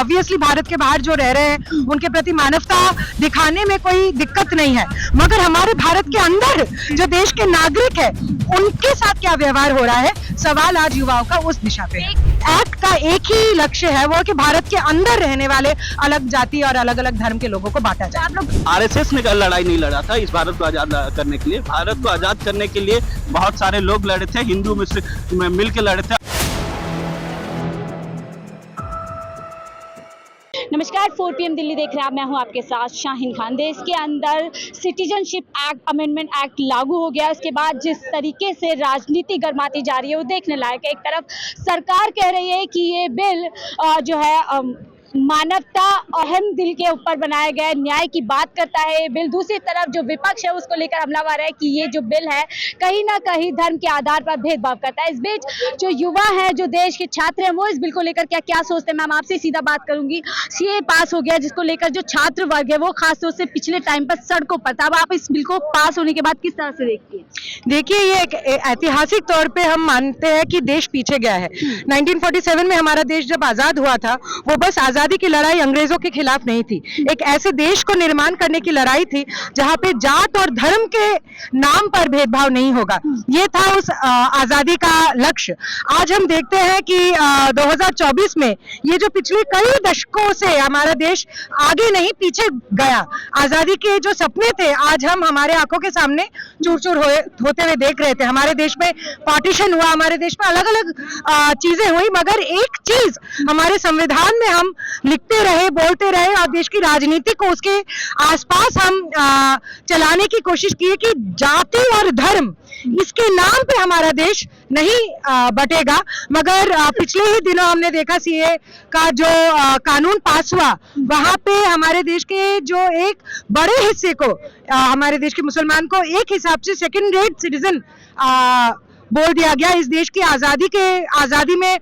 Obviously Bharat के बाहर जो रह रहे हैं उनके प्रति मानवता दिखाने में कोई दिक्कत नहीं है, मगर हमारे भारत के अंदर जो देश के नागरिक है उनके साथ क्या व्यवहार हो रहा है, सवाल आज युवाओं का उस दिशा पे है। एक्ट का एक ही लक्ष्य है वो कि भारत के अंदर रहने वाले अलग जाति और अलग अलग धर्म के लोगों को बांटा जाए। आप लोग आरएसएस ने लड़ाई नहीं लड़ा था इस भारत को आजाद करने के लिए। भारत को आजाद करने के लिए बहुत सारे लोग लड़े थे, हिंदू मुस्लिम मिल के लड़े थे। नमस्कार, 4 PM दिल्ली देख रहे हैं आप। मैं हूं आपके साथ शाहीन खान। देश के अंदर सिटीजनशिप एक्ट, अमेंडमेंट एक्ट लागू हो गया। उसके बाद जिस तरीके से राजनीति गरमाती जा रही है वो देखने लायक है। एक तरफ सरकार कह रही है कि ये बिल जो है मानवता अहम दिल के ऊपर बनाया गया न्याय की बात करता है ये बिल। दूसरी तरफ जो विपक्ष है उसको लेकर हमलावर है कि ये जो बिल है कहीं ना कहीं धर्म के आधार पर भेदभाव करता है। इस बीच जो युवा है, जो देश के छात्र हैं, वो इस बिल को लेकर क्या क्या सोचते हैं, मैम आपसे सीधा बात करूंगी। सीए पास हो गया जिसको लेकर जो छात्र वर्ग है वो खासतौर से पिछले टाइम पर सड़कों पर था। अब आप इस बिल को पास होने के बाद किस तरह से देखती है? देखिए, ये एक ऐतिहासिक तौर पे हम मानते हैं कि देश पीछे गया है। 1947 में हमारा देश जब आजाद हुआ था वो बस आजादी की लड़ाई अंग्रेजों के खिलाफ नहीं थी, एक ऐसे देश को निर्माण करने की लड़ाई थी जहां पे जात और धर्म के नाम पर भेदभाव नहीं होगा। ये था उस आजादी का लक्ष्य। आज हम देखते हैं कि 2024 में ये जो पिछले कई दशकों से हमारा देश आगे नहीं पीछे गया, आजादी के जो सपने थे आज हम हमारे आंखों के सामने चूर चूर होते हुए देख रहे थे। हमारे देश में पार्टीशन हुआ, हमारे देश में अलग अलग चीजें हुई, मगर एक चीज हमारे संविधान में हम लिखते रहे, बोलते रहे और देश की राजनीति को उसके आसपास हम चलाने की कोशिश की कि जाति और धर्म इसके नाम पे हमारा देश नहीं बटेगा। मगर पिछले ही दिनों हमने देखा सीए का जो कानून पास हुआ, वहां पे हमारे देश के जो एक बड़े हिस्से को, हमारे देश के मुसलमान को एक हिसाब से सेकंड रेट सिटीजन बोल दिया गया। इस देश की आजादी में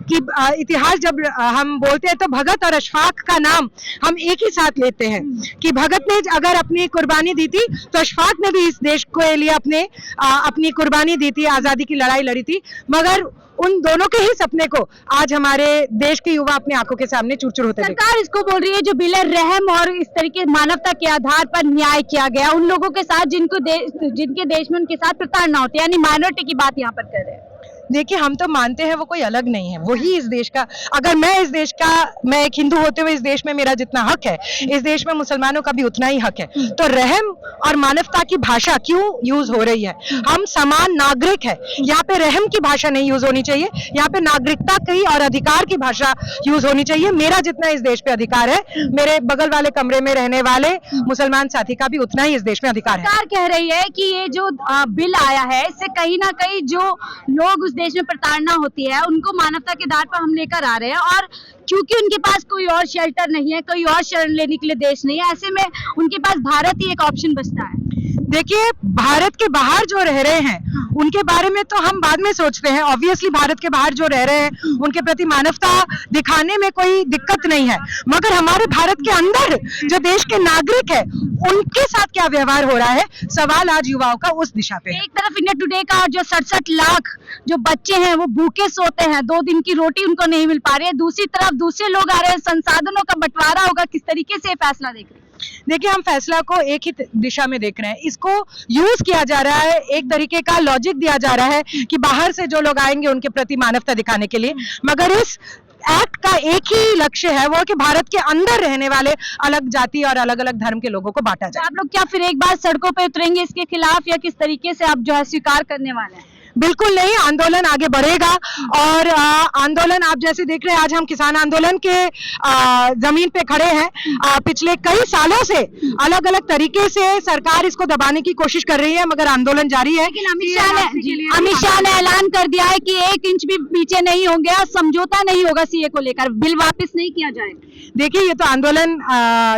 की इतिहास जब हम बोलते हैं तो भगत और अशफाक का नाम हम एक ही साथ लेते हैं कि भगत ने अगर अपनी कुर्बानी दी थी तो अशफाक ने भी इस देश के लिए अपनी कुर्बानी दी थी, आजादी की लड़ाई लड़ी थी। मगर उन दोनों के ही सपने को आज हमारे देश के युवा अपनी आंखों के सामने चूर-चूर होते हैं। सरकार इसको बोल रही है जो बिल है रहम और इस तरीके मानवता के आधार पर न्याय किया गया उन लोगों के साथ जिनके देश में उनके साथ प्रताड़ना होती है, यानी माइनॉरिटी की बात यहाँ पर कर रहे हैं। देखिए, हम तो मानते हैं वो कोई अलग नहीं है, वही इस देश का। अगर मैं एक हिंदू होते हुए इस देश में मेरा जितना हक है, इस देश में मुसलमानों का भी उतना ही हक है। तो रहम और मानवता की भाषा क्यों यूज हो रही है? हम समान नागरिक है, यहाँ पे रहम की भाषा नहीं यूज होनी चाहिए, यहाँ पे नागरिकता की और अधिकार की भाषा यूज होनी चाहिए। मेरा जितना इस देश पे अधिकार है, मेरे बगल वाले कमरे में रहने वाले मुसलमान साथी का भी उतना ही इस देश में अधिकार है। सरकार कह रही है कि ये जो बिल आया है इससे कहीं ना कहीं जो लोग उस देश में प्रताड़ना होती है उनको मानवता के आधार पर हम लेकर आ रहे हैं, और क्योंकि उनके पास कोई और शेल्टर नहीं है, कोई और शरण लेने के लिए देश नहीं है, ऐसे में उनके पास भारत ही एक ऑप्शन बचता है। देखिए, भारत के बाहर जो रह रहे हैं उनके बारे में तो हम बाद में सोचते हैं। ऑब्वियसली भारत के बाहर जो रह रहे हैं उनके प्रति मानवता दिखाने में कोई दिक्कत नहीं है, मगर हमारे भारत के अंदर जो देश के नागरिक है उनके साथ क्या व्यवहार हो रहा है, सवाल आज युवाओं का उस दिशा पे है। एक तरफ इंडिया टुडे का जो 67 लाख जो बच्चे हैं वो भूखे सोते हैं, 2 दिन की रोटी उनको नहीं मिल पा रही है, दूसरी तरफ दूसरे लोग आ रहे हैं, संसाधनों का बंटवारा होगा, किस तरीके से फैसला देख रहे हैं? देखिए, हम फैसला को एक ही दिशा में देख रहे हैं। इसको यूज किया जा रहा है, एक तरीके का लॉजिक दिया जा रहा है कि बाहर से जो लोग आएंगे उनके प्रति मानवता दिखाने के लिए, मगर इस एक्ट का एक ही लक्ष्य है वो कि भारत के अंदर रहने वाले अलग जाति और अलग अलग धर्म के लोगों को बांटा जाए। आप लोग क्या फिर एक बार सड़कों पे उतरेंगे इसके खिलाफ, या किस तरीके से आप जो है स्वीकार करने वाले हैं? बिल्कुल नहीं, आंदोलन आगे बढ़ेगा। और आंदोलन आप जैसे देख रहे हैं, आज हम किसान आंदोलन के जमीन पे खड़े हैं। पिछले कई सालों से अलग अलग तरीके से सरकार इसको दबाने की कोशिश कर रही है, मगर आंदोलन जारी है। लेकिन अमित शाह ने ऐलान कर दिया है कि 1 इंच भी पीछे नहीं होंगे और समझौता नहीं होगा सीए को लेकर, बिल वापस नहीं किया जाएगा। देखिए, ये तो आंदोलन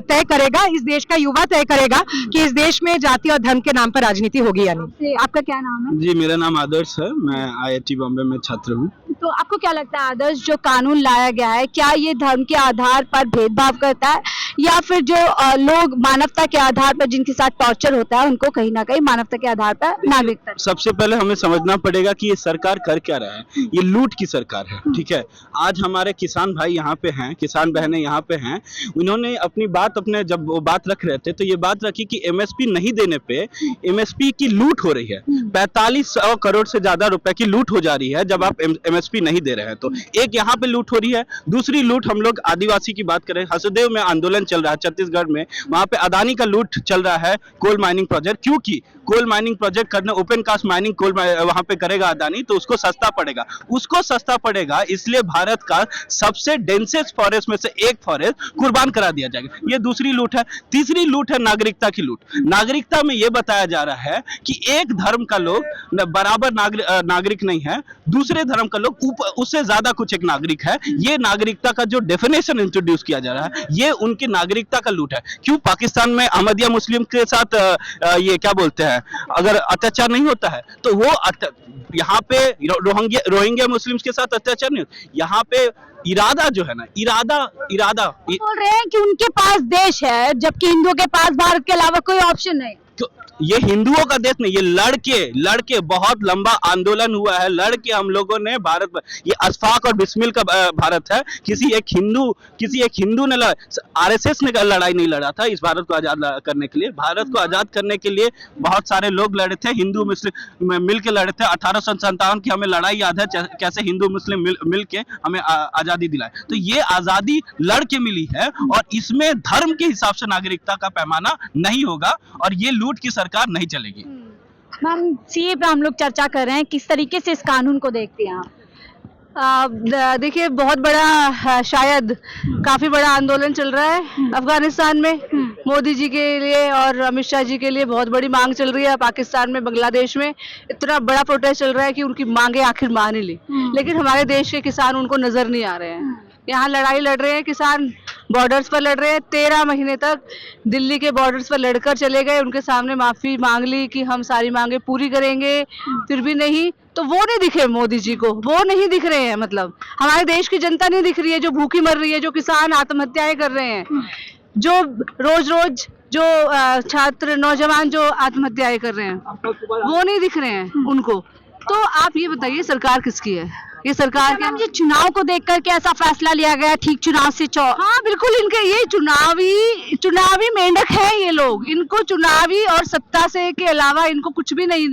तय करेगा, इस देश का युवा तय करेगा कि इस देश में जाति और धर्म के नाम पर राजनीति होगी या नहीं। आपका क्या नाम है? जी, मेरा नाम आदर्श है, मैं IIT बॉम्बे में छात्र हूँ। तो आपको क्या लगता है आदर्श जो कानून लाया गया है, क्या ये धर्म के आधार पर भेदभाव करता है, या फिर जो लोग मानवता के आधार पर जिनके साथ टॉर्चर होता है उनको कहीं ना कहीं मानवता के आधार पर नागरिकता? सबसे पहले हमें समझना पड़ेगा कि ये सरकार कर क्या रहा है। ये लूट की सरकार है, ठीक है। आज हमारे किसान भाई यहाँ पे हैं, किसान बहनें यहाँ पे हैं, उन्होंने अपनी बात जब वो बात रख रहे थे तो ये बात रखी कि एमएसपी नहीं देने पे एमएसपी की लूट हो रही है। 4500 करोड़ से ज्यादा रुपए की लूट हो जा रही है जब आप एमएसपी नहीं दे रहे हैं। तो एक यहाँ पे लूट हो रही है, दूसरी लूट हम लोग आदिवासी की बात करें, हसदेव में आंदोलन चल रहा है छत्तीसगढ़ में, वहां पे अदानी का लूट चल रहा है कोल माइनिंग प्रोजेक्ट, क्योंकि कोल माइनिंग प्रोजेक्ट करने, ओपन कास्ट माइनिंग कोल वहां पे करेगा अदानी तो उसको सस्ता पड़ेगा, उसको सस्ता पड़ेगा, इसलिए भारत का सबसे डेंसेस्ट फॉरेस्ट में से एक फॉरेस्ट कुर्बान करा दिया जाएगा। ये दूसरी लूट है। तीसरी लूट है नागरिकता की लूट। नागरिकता में यह बताया जा रहा है कि एक धर्म का लोग बराबर नागरिक नहीं है, दूसरे धर्म का लोग उससे ज्यादा कुछ एक नागरिक है। ये नागरिकता का जो डेफिनेशन इंट्रोड्यूस किया जा रहा है, ये उनकी नागरिकता का लूट है। क्यों पाकिस्तान में अहमदिया मुस्लिम के साथ ये क्या बोलते हैं, अगर अत्याचार नहीं होता है तो वो यहाँ पे रोहिंग्या मुस्लिम्स के साथ अत्याचार नहीं होता। यहाँ पे इरादा जो है ना, इरादा बोल रहे हैं कि उनके पास देश है जबकि हिंदुओं के पास भारत के अलावा कोई ऑप्शन नहीं। ये हिंदुओं का देश नहीं, ये लड़के बहुत लंबा आंदोलन हुआ है, लड़के हम लोगों ने भारत, ये अशफाक और बिस्मिल का भारत है। किसी एक हिंदू ने आरएसएस ने लड़ाई नहीं लड़ा था इस भारत को आजाद करने के लिए। भारत को आजाद करने के लिए बहुत सारे लोग लड़े थे, हिंदू मुस्लिम मिल के लड़े थे। 1857 की हमें लड़ाई याद है, कैसे हिंदू मुस्लिम मिल के हमें आजादी दिलाई। तो ये आजादी लड़ के मिली है और इसमें धर्म के हिसाब से नागरिकता का पैमाना नहीं होगा और ये लूट की सरकार नहीं चलेगी। मैम सीए पे हम लोग चर्चा कर रहे हैं, किस तरीके से इस कानून को देखते हैं आप? देखिए बहुत बड़ा शायद काफी बड़ा आंदोलन चल रहा है अफगानिस्तान में, मोदी जी के लिए और अमित शाह जी के लिए बहुत बड़ी मांग चल रही है। पाकिस्तान में, बांग्लादेश में इतना बड़ा प्रोटेस्ट चल रहा है कि उनकी मांगे आखिर मान ही ली, लेकिन हमारे देश के किसान उनको नजर नहीं आ रहे हैं। यहाँ लड़ाई लड़ रहे हैं किसान, बॉर्डर्स पर लड़ रहे हैं। 13 महीने तक दिल्ली के बॉर्डर्स पर लड़कर चले गए, उनके सामने माफी मांग ली कि हम सारी मांगे पूरी करेंगे, फिर भी नहीं। तो वो नहीं दिखे मोदी जी को, वो नहीं दिख रहे हैं। मतलब हमारे देश की जनता नहीं दिख रही है जो भूखी मर रही है, जो किसान आत्महत्याएं कर रहे हैं, जो रोज जो छात्र नौजवान जो आत्महत्याएं कर रहे हैं, वो नहीं दिख रहे हैं उनको। तो आप ये बताइए सरकार किसकी है? ये सरकार के ये चुनाव को देखकर के ऐसा फैसला लिया गया, ठीक चुनाव से हाँ बिल्कुल, इनके ये चुनावी मेंढक है ये लोग। इनको चुनावी और सत्ता से के अलावा इनको कुछ भी नहीं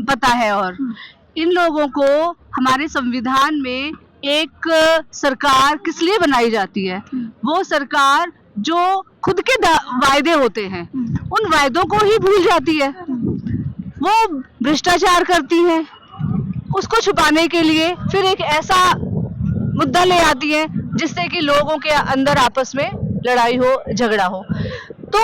पता है। और इन लोगों को हमारे संविधान में एक सरकार किस लिए बनाई जाती है? वो सरकार जो खुद के वायदे होते हैं उन वायदों को ही भूल जाती है। वो भ्रष्टाचार करती है, उसको छुपाने के लिए फिर एक ऐसा मुद्दा ले आती है जिससे कि लोगों के अंदर आपस में लड़ाई हो, झगड़ा हो। तो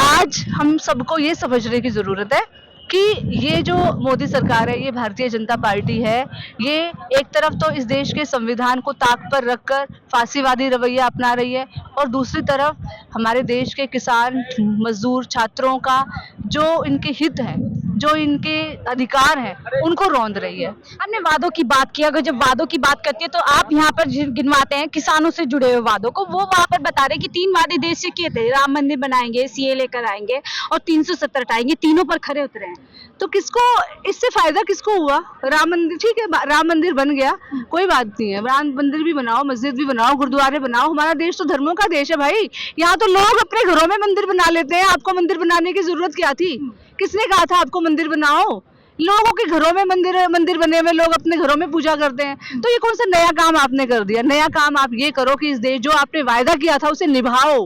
आज हम सबको ये समझने की जरूरत है कि ये जो मोदी सरकार है, ये भारतीय जनता पार्टी है, ये एक तरफ तो इस देश के संविधान को ताक पर रखकर फांसीवादी रवैया अपना रही है और दूसरी तरफ हमारे देश के किसान, मजदूर, छात्रों का जो इनके हित है, जो इनके अधिकार हैं, उनको रौंद रही है। हमने वादों की बात की, अगर जब वादों की बात करती है तो आप यहाँ पर गिनवाते हैं किसानों से जुड़े हुए वादों को, वो वहाँ पर बता रहे कि 3 वादे देश से किए थे, राम मंदिर बनाएंगे, सीए लेकर आएंगे और 370 हटाएंगे, तीनों पर खरे उतरे हैं। तो किसको इससे फायदा किसको हुआ? राम मंदिर ठीक है, राम मंदिर बन गया, कोई बात नहीं है, राम मंदिर भी बनाओ, मस्जिद भी बनाओ, गुरुद्वारे बनाओ। हमारा देश तो धर्मों का देश है भाई। यहाँ तो लोग अपने घरों में मंदिर बना लेते हैं। आपको मंदिर बनाने की जरूरत क्या थी? किसने कहा था आपको मंदिर बनाओ? लोगों के घरों में मंदिर बने हुए, लोग अपने घरों में पूजा करते हैं। तो ये कौन सा नया काम आपने कर दिया? नया काम आप ये करो कि इस देश जो आपने वायदा किया था उसे निभाओ।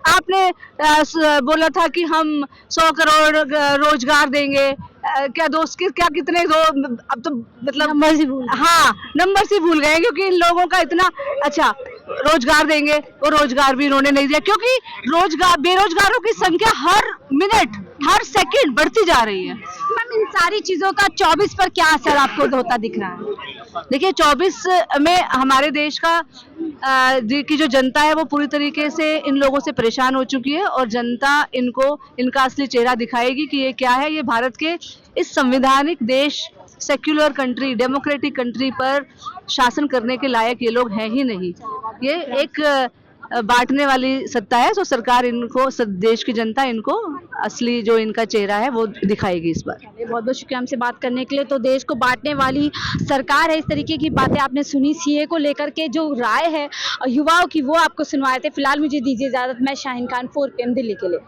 आपने बोला था कि हम 100 करोड़ रोजगार देंगे, क्या दोस्त के क्या कितने दो, अब तो मतलब नंबर ही भूल, हाँ नंबर से भूल गए, क्योंकि इन लोगों का इतना अच्छा रोजगार देंगे, वो रोजगार भी इन्होंने नहीं दिया, क्योंकि बेरोजगारों की संख्या हर मिनट हर सेकंड बढ़ती जा रही है। मैम इन सारी चीजों का 24 पर क्या असर आपको होता दिख रहा है? देखिए 24 में हमारे देश का की जो जनता है वो पूरी तरीके से इन लोगों से परेशान हो चुकी है और जनता इनको इनका असली चेहरा दिखाएगी कि ये क्या है। ये भारत के इस संवैधानिक देश सेक्युलर कंट्री, डेमोक्रेटिक कंट्री पर शासन करने के लायक ये लोग हैं ही नहीं। ये एक बांटने वाली सत्ता है। तो सरकार इनको, देश की जनता इनको असली जो इनका चेहरा है वो दिखाएगी इस बार। बहुत बहुत शुक्रिया हमसे बात करने के लिए। तो देश को बांटने वाली सरकार है, इस तरीके की बातें आपने सुनी। सीए को लेकर के जो राय है युवाओं की वो आपको सुनवाए थे। फिलहाल मुझे दीजिए इजाजत। मैं शाहीन खान, 4 PM दिल्ली के लिए।